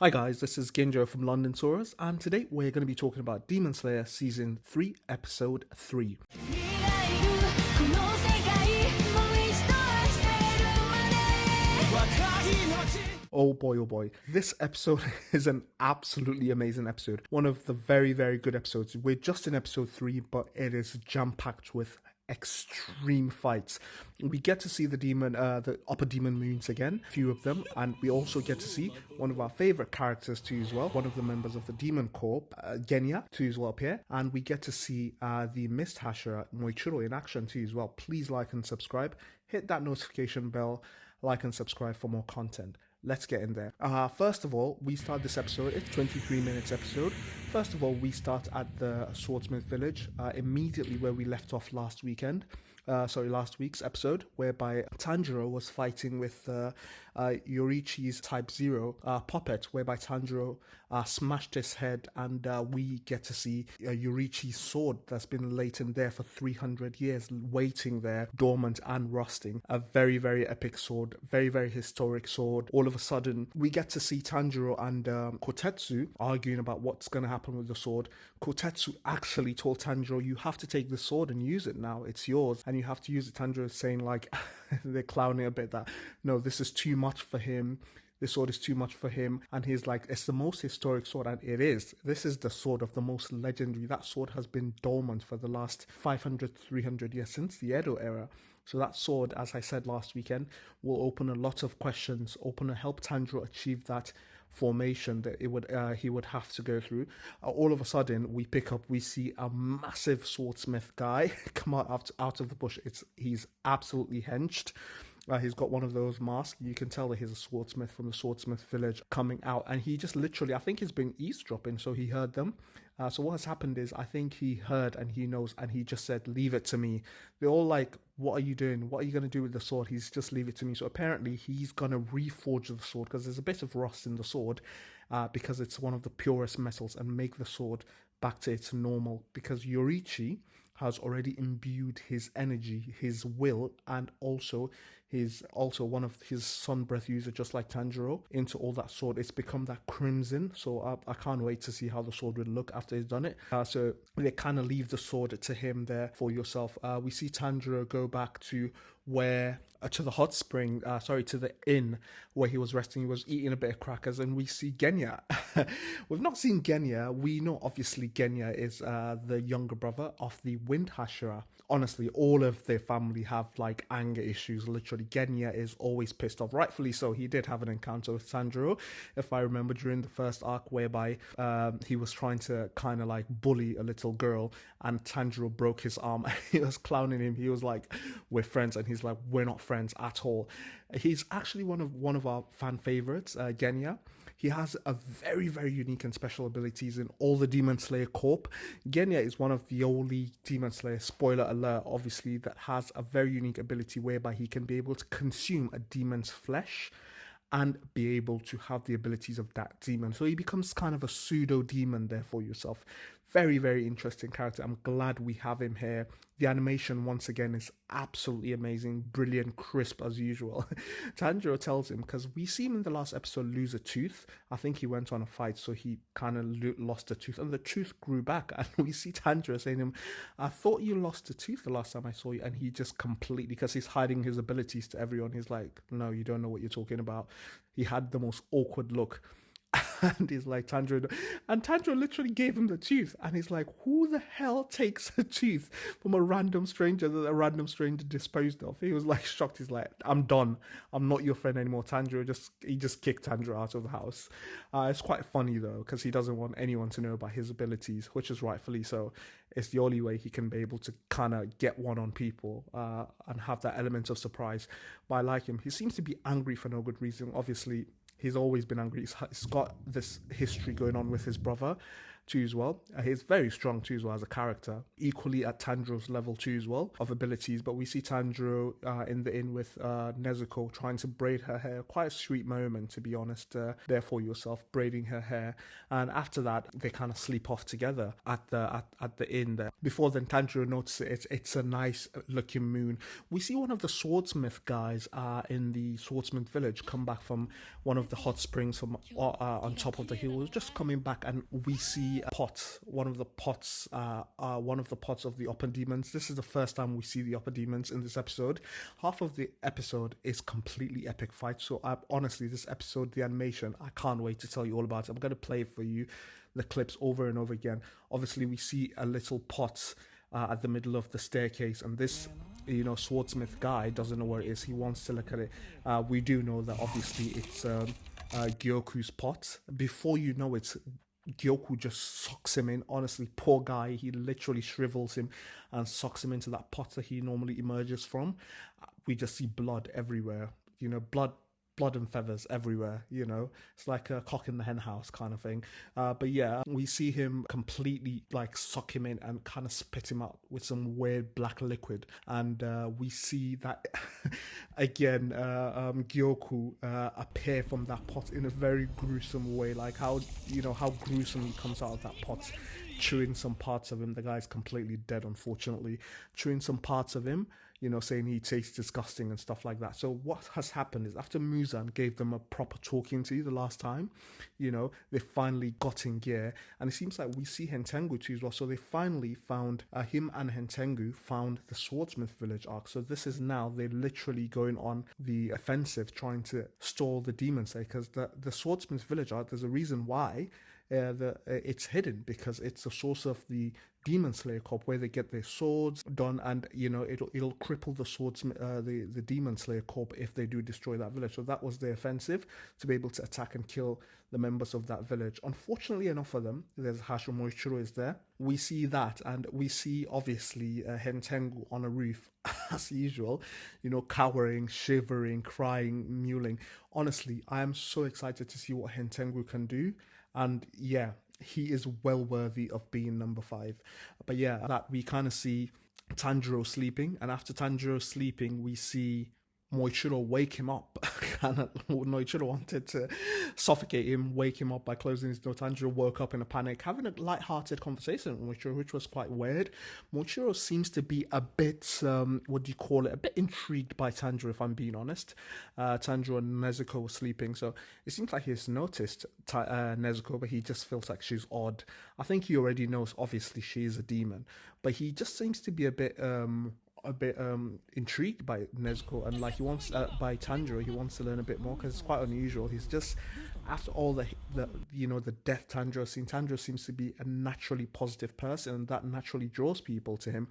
Hi guys, this is Genjo from Londonsaurus, and today we're going to be talking about Demon Slayer Season 3, Episode 3. Oh boy, this episode is an absolutely amazing episode. One of the very, very good episodes. We're just in Episode 3, but it is jam-packed with extreme fights. We get to see the upper demon moons again, a few of them, and we also get to see one of our favorite characters too as well, one of the members of the Demon Corps, Genya, too as well appear, and we get to see the Mist Hashira Moichiro in action too as well. Please like and subscribe, hit that notification bell, like and subscribe for more content. Let's get in there. First of all, we start this episode. It's 23 minutes episode. First of all, we start at the Swordsmith Village, immediately where we left off last week's episode, whereby Tanjiro was fighting with Yorichi's Type 0 puppet, whereby Tanjiro smashed his head, and we get to see Yorichi's sword that's been latent there for 300 years, waiting there, dormant and rusting. A very, very epic sword, very, very historic sword. All of a sudden, we get to see Tanjiro and Kotetsu arguing about what's going to happen with the sword. Kotetsu actually told Tanjiro, you have to take the sword and use it now, it's yours, and you have to use it. Tanjiro is saying, like, they're clowning a bit that, no, this is too much for him. This sword is too much for him. And he's like, it's the most historic sword, and it is. This is the sword of the most legendary. That sword has been dormant for the last 500, 300 years, since the Edo era. So that sword, as I said last weekend, will open a lot of questions, help Tanjiro achieve that formation that he would have to go through. All of a sudden, we see a massive swordsmith guy come out of the bush. He's absolutely henched. He's got one of those masks. You can tell that he's a swordsmith from the swordsmith village coming out, and he just literally, I think he's been eavesdropping, so he heard them. So what has happened is, I think he heard and he knows, and he just said, leave it to me. They're all like, what are you doing? What are you going to do with the sword? He's just, leave it to me. So apparently he's going to reforge the sword, because there's a bit of rust in the sword, because it's one of the purest metals, and make the sword back to its normal, because Yorichi has already imbued his energy, his will, and also one of his sun breath user, just like Tanjiro, into all that sword. It's become that crimson, so I can't wait to see how the sword will look after he's done it. So they kind of leave the sword to him there for yourself. We see Tanjiro go back to to the hot spring, to the inn where he was resting. He was eating a bit of crackers, and we see Genya. We've not seen Genya. We know obviously Genya is the younger brother of the Wind Hashira. Honestly, all of their family have like anger issues. Literally, Genya is always pissed off, rightfully so. He did have an encounter with Tanjiro, if I remember, during the first arc, whereby he was trying to kind of like bully a little girl, and Tanjiro broke his arm. He was clowning him. He was like, we're friends, and he's like, we're not friends at all. He's actually one of our fan favorites, Genya. He has a very, very unique and special abilities in all the Demon Slayer Corp. Genya is one of the only Demon Slayer, spoiler alert, obviously, that has a very unique ability whereby he can be able to consume a demon's flesh and be able to have the abilities of that demon. So he becomes kind of a pseudo demon there for yourself. Very, very interesting character. I'm glad we have him here. The animation, once again, is absolutely amazing, brilliant, crisp as usual. Tanjiro tells him, because we see him in the last episode lose a tooth. I think he went on a fight, so he kind of lost a tooth, and the tooth grew back. And we see Tanjiro saying to him, I thought you lost a tooth the last time I saw you. And he just completely, because he's hiding his abilities to everyone, he's like, no, you don't know what you're talking about. He had the most awkward look. And he's like, Tanjiro, and Tanjiro literally gave him the tooth, and he's like, who the hell takes a tooth from a random stranger that a random stranger disposed of? He was like shocked. He's like, I'm done, I'm not your friend anymore. Tanjiro just kicked Tanjiro out of the house. It's quite funny though, because he doesn't want anyone to know about his abilities, which is rightfully so. It's the only way he can be able to kind of get one on people, and have that element of surprise. But I like him. He seems to be angry for no good reason. Obviously, he's always been angry. He's got this history going on with his brother. too as well. He's very strong too as well as a character, equally at Tanjiro's level too as well of abilities. But we see Tanjiro in the inn with Nezuko trying to braid her hair. Quite a sweet moment, to be honest. There for yourself, braiding her hair, and after that they kind of sleep off together at the inn there. Before then, Tanjiro notices it's a nice looking moon. We see one of the swordsmith guys in the swordsmith village come back from one of the hot springs from on top of the hill, just coming back, and we see a pot, one of the pots of the upper demons. This is the first time we see the upper demons in this episode. Half of the episode is completely epic fight. So honestly, this episode, the animation, I can't wait to tell you all about it. I'm going to play for you the clips over and over again. Obviously, we see a little pot at the middle of the staircase, and this swordsmith guy doesn't know where it is. He wants to look at it. We do know that obviously it's Gyoku's pot. Before you know it, Gyoku just sucks him in. Honestly, poor guy, he literally shrivels him and sucks him into that pot that he normally emerges from. We just see blood everywhere, blood and feathers everywhere. It's like a cock in the hen house kind of thing. But yeah, we see him completely like suck him in and kind of spit him out with some weird black liquid. And we see that again, Gyoku appear from that pot in a very gruesome way, like how gruesome he comes out of that pot, chewing some parts of him. The guy's completely dead, unfortunately, chewing some parts of him, saying he tastes disgusting and stuff like that. So what has happened is, after Muzan gave them a proper talking to the last time, they finally got in gear, and it seems like we see Hentengu too as well. So they finally found, him and Hentengu found the swordsmith village arc. So this is now, they're literally going on the offensive, trying to stall the demon slayer, because the swordsmith village arc, there's a reason why it's hidden, because it's the source of the Demon Slayer Corp, where they get their swords done, and it'll cripple the the Demon Slayer Corp if they do destroy that village. So that was the offensive, to be able to attack and kill the members of that village. Unfortunately enough for them, there's Hashira Moichiro is there. We see that, and we see obviously Hentengu on a roof as usual, cowering, shivering, crying, mewling. Honestly, I am so excited to see what Hentengu can do, and yeah, he is well worthy of being number 5. But yeah, that we kind of see Tanjiro sleeping, and after Tanjiro sleeping, we see Moichiro wake him up. Moichiro wanted to suffocate him, wake him up by closing his door. Tanjiro woke up in a panic, having a light-hearted conversation with Moichiro, which was quite weird. Moichiro seems to be a bit, a bit intrigued by Tanjiro, if I'm being honest. Tanjiro and Nezuko were sleeping, so it seems like he's noticed Nezuko, but he just feels like she's odd. I think he already knows, obviously, she is a demon, but he just seems to be a bit intrigued by Nezuko, and like he wants by Tanjiro, he wants to learn a bit more, because it's quite unusual. He's just, after all the death Tanjiro seen, Tanjiro seems to be a naturally positive person, and that naturally draws people to him,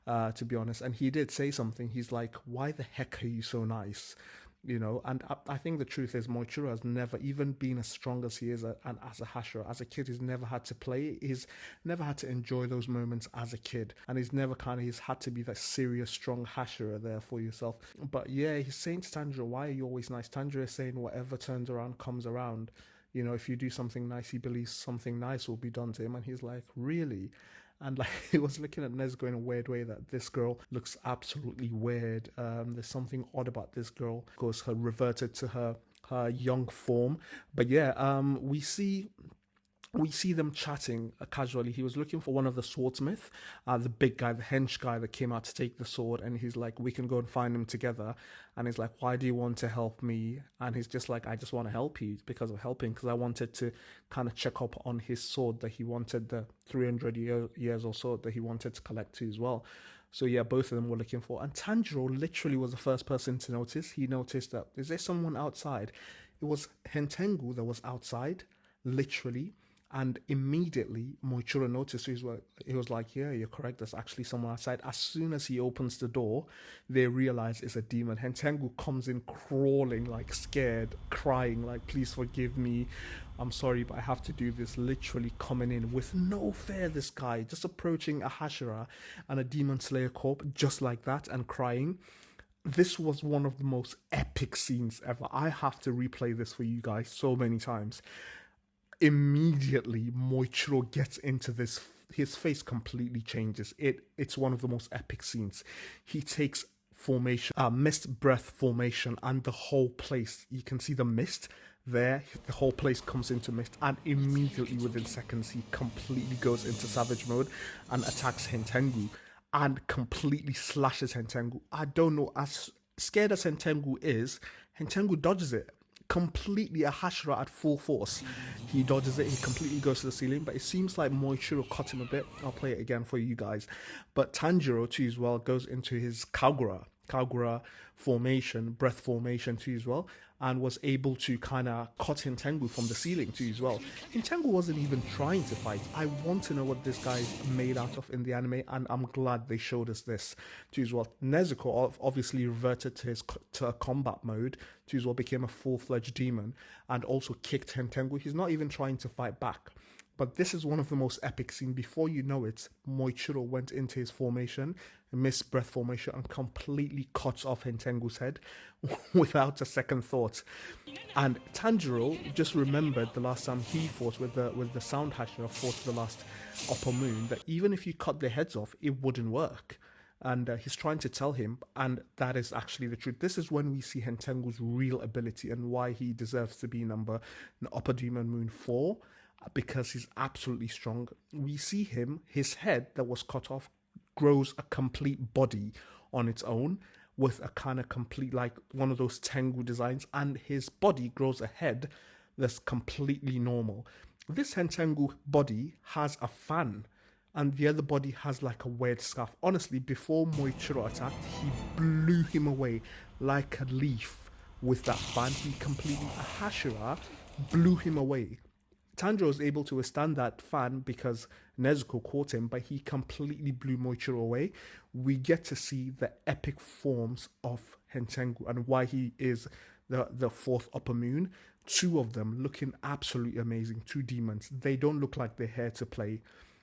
to be honest. And he did say something. He's like, why the heck are you so nice? And I think the truth is, Moichiro has never even been as strong as he is and as a Hashira. As a kid, he's never had to play. He's never had to enjoy those moments as a kid. And he's had to be that serious, strong Hashira there for yourself. But yeah, he's saying to Tanjiro, why are you always nice? Tanjiro is saying, whatever turns around comes around. If you do something nice, he believes something nice will be done to him. And he's like, really? And like, he was looking at Nezuko in a weird way, that this girl looks absolutely weird. There's something odd about this girl. Of course, her reverted to her young form. But yeah, we see them chatting casually. He was looking for one of the swordsmith, the big guy, the hench guy that came out to take the sword, and he's like, we can go and find him together. And he's like, why do you want to help me? And he's just like, I just want to help you because I wanted to kind of check up on his sword that he wanted, the 300 years or so that he wanted to collect too as well. So yeah, both of them were looking for, and Tanjiro literally was the first person to notice. He noticed that, is there someone outside? It was Hentengu that was outside, literally. And immediately Moichiro noticed. He was like, yeah, you're correct, there's actually someone outside. As soon as he opens the door, they realize it's a demon. Hentengu comes in crawling, like scared, crying, like, please forgive me, I'm sorry, but I have to do this. Literally coming in with no fear, this guy just approaching a Hashira and a Demon Slayer Corp just like that, and crying. This was one of the most epic scenes ever. I have to replay this for you guys so many times. immediately Moichiro gets into this, his face completely changes. It's one of the most epic scenes. He takes formation, mist breath formation, and the whole place, you can see the mist there, the whole place comes into mist, and immediately within seconds he completely goes into savage mode and attacks Hentengu and completely slashes Hentengu. I don't know, as scared as Hentengu is, Hentengu dodges it completely. A Hashira at full force, he dodges it, he completely goes to the ceiling, but it seems like Moichiro cut him a bit. I'll play it again for you guys. But Tanjiro too as well goes into his Kagura formation, breath formation too as well, and was able to kind of cut Hentengu from the ceiling too as well. Hentengu wasn't even trying to fight. I want to know what this guy's made out of in the anime, and I'm glad they showed us this too as well. Nezuko obviously reverted to a combat mode too as well, became a full-fledged demon, and also kicked Hentengu. He's not even trying to fight back. But this is one of the most epic scenes. Before you know it, Moichiro went into his formation, mist breath formation, and completely cuts off Hentengu's head without a second thought. And Tanjiro just remembered the last time he fought with the Sound Hashira, fought the last Upper Moon, that even if you cut their heads off, it wouldn't work. And he's trying to tell him, and that is actually the truth. This is when we see Hentengu's real ability and why he deserves to be number Upper Demon Moon 4. Because he's absolutely strong. We see him, his head that was cut off grows a complete body on its own with a kind of complete, like one of those Tengu designs, and his body grows a head that's completely normal. This Hentengu body has a fan, and the other body has like a weird scarf. Honestly, before Moichiro attacked, he blew him away like a leaf with that fan. He completely, a Hashira blew him away. Tanjiro was able to withstand that fan because Nezuko caught him, but he completely blew Moichiro away. We get to see the epic forms of Hentengu and why he is the fourth Upper Moon. Two of them looking absolutely amazing. Two demons. They don't look like they're here to play.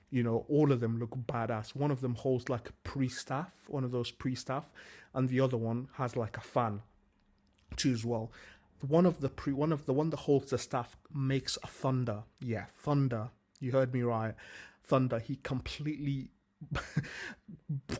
You know, all of them look badass. One of them holds like a pre-staff, one of those pre-staff, and the other one has like a fan too as well. The one that holds the staff makes a thunder. Yeah, thunder. You heard me right. Thunder. He completely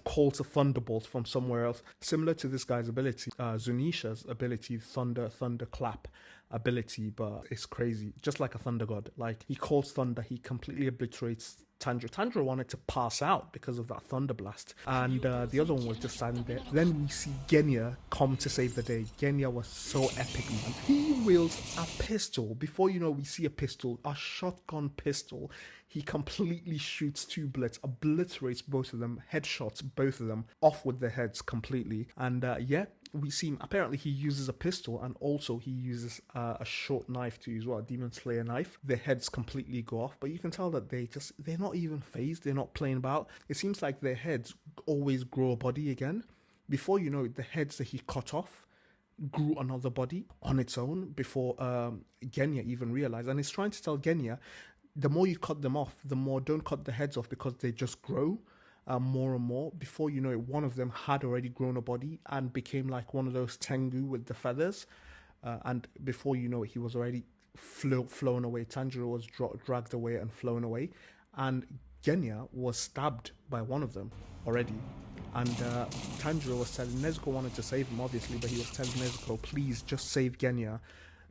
calls a thunderbolt from somewhere else. Similar to this guy's ability, Zunisha's ability, thunderclap ability, but it's crazy. Just like a thunder god. Like, he calls thunder, he completely obliterates Tanjiro. Tanjiro wanted to pass out because of that thunder blast, and the other one was just standing there. Then we see Genya come to save the day. Genya was so epic, man. He wields a pistol. Before you know, we see a pistol, a shotgun pistol. He completely shoots two bullets, obliterates both of them, headshots both of them off with their heads completely. And yeah, we see him, apparently he uses a pistol, and also he uses a short knife too as well, a Demon Slayer knife. Their heads completely go off, but you can tell that they're not even phased, they're not playing about. It seems like their heads always grow a body again. Before you know it, the heads that he cut off grew another body on its own before Genya even realized. And he's trying to tell Genya, the more you cut them off, the more don't cut the heads off, because they just grow more and more. Before you know it, one of them had already grown a body and became like one of those Tengu with the feathers. And before you know it, he was already flown away. Tanjiro was dragged away and flown away. And Genya was stabbed by one of them already. And Tanjiro was telling, Nezuko wanted to save him obviously, but he was telling Nezuko, please just save Genya.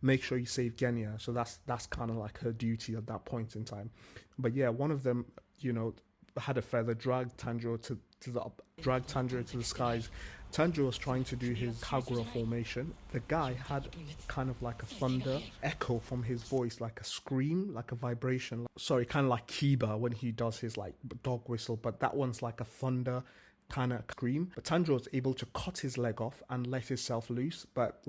Make sure you save Genya. So that's kind of like her duty at that point in time. But yeah, one of them, you know, had a feather, dragged Tanjiro to the skies. Tanjiro was trying to do his Kagura formation. The guy had kind of like a thunder echo from his voice, like a scream, like a vibration. Sorry, kind of like Kiba when he does his like dog whistle, but that one's like a thunder kind of scream. But Tanjiro was able to cut his leg off and let himself loose, but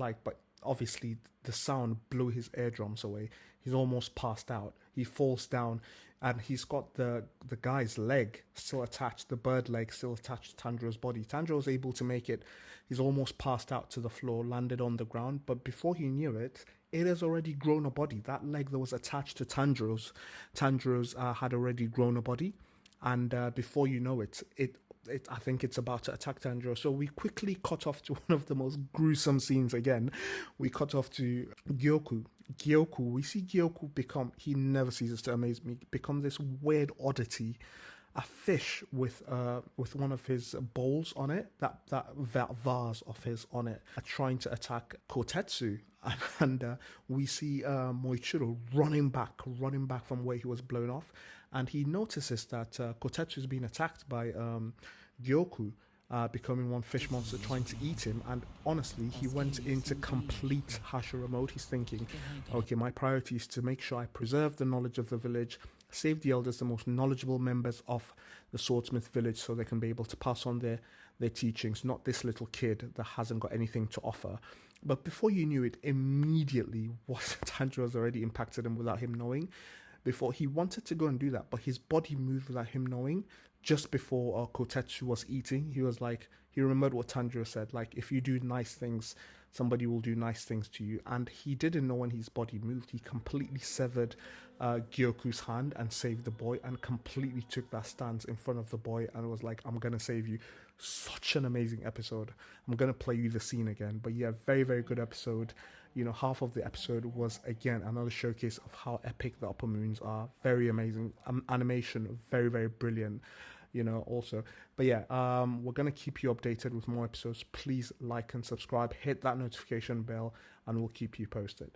obviously the sound blew his eardrums away. He's almost passed out. He falls down, and he's got the guy's leg still attached, the bird leg still attached to Tanjiro's body. Tanjiro was able to make it. He's almost passed out to the floor, landed on the ground, but before he knew it, it has already grown a body. That leg that was attached to Tanjiro's had already grown a body, and before you know it, I think it's about to attack Tanjiro. So we quickly cut off to one of the most gruesome scenes again. We cut off to Gyoku. We see Gyoku become, he never ceases to amaze me, become this weird oddity, a fish with one of his bowls on it, that vase of his on it, trying to attack Kotetsu. And we see Moichiro running back from where he was blown off, and he notices that Kotetsu is being attacked by Gyoku, becoming one fish monster trying to eat him. And honestly, he went into complete Hashira mode. He's thinking, okay, my priority is to make sure I preserve the knowledge of the village, save the elders, the most knowledgeable members of the swordsmith village, so they can be able to pass on their teachings, not this little kid that hasn't got anything to offer. But before you knew it, immediately what Tanjiro has already impacted him without him knowing. Before, he wanted to go and do that, but his body moved without him knowing. Just before Kotetsu was eating, he was like, he remembered what Tanjiro said, like, if you do nice things, somebody will do nice things to you. And he didn't know when his body moved. He completely severed Gyoku's hand and saved the boy, and completely took that stance in front of the boy and was like, I'm going to save you. Such an amazing episode. I'm going to play you the scene again. But yeah, very, very good episode. You know, half of the episode was, again, another showcase of how epic the Upper Moons are. Very amazing. Animation, very, very brilliant, you know, also. But yeah, we're going to keep you updated with more episodes. Please like and subscribe. Hit that notification bell, and we'll keep you posted.